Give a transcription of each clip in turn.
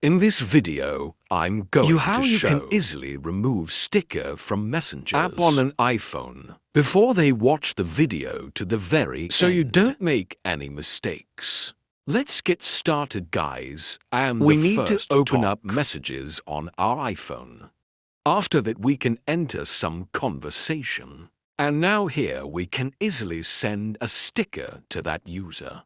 In this video, I'm going to show you can easily remove sticker from Messenger app on an iPhone before they watch the video to the very so end. you don't make any mistakes. Let's get started, guys. We need to open up messages on our iPhone. After that, we can enter some conversation. And now here we can easily send a sticker to that user.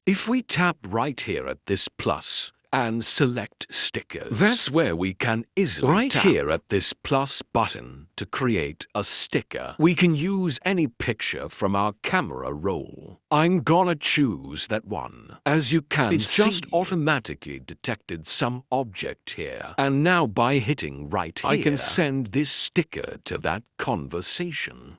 If we tap right here at this plus and select stickers, that's where we can easily tap here at this plus button to create a sticker. We can use any picture from our camera roll. I'm gonna choose that one. As you can see, it's just automatically detected some object here. And now by hitting right here, I can send this sticker to that conversation.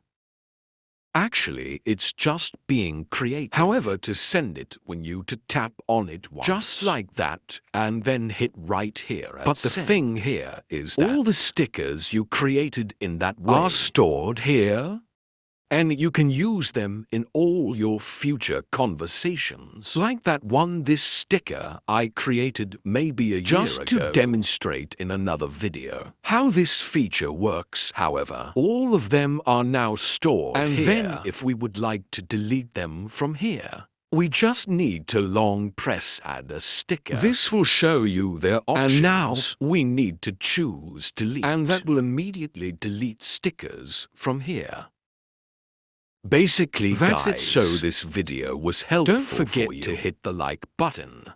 Actually, it's just being created. However, to send it, we need to tap on it once. Just like that, and then hit right here. But the thing here is that all the stickers you created in that way are stored here, and you can use them in all your future conversations. Like that one, this sticker I created maybe a year ago. Just to demonstrate in another video how this feature works, however, all of them are now stored and here. Then if we would like to delete them from here, we just need to long press add a sticker. This will show you their options. And now we need to choose delete. And that will immediately delete stickers from here. Basically, that's it. So this video was helpful. Don't forget to hit the like button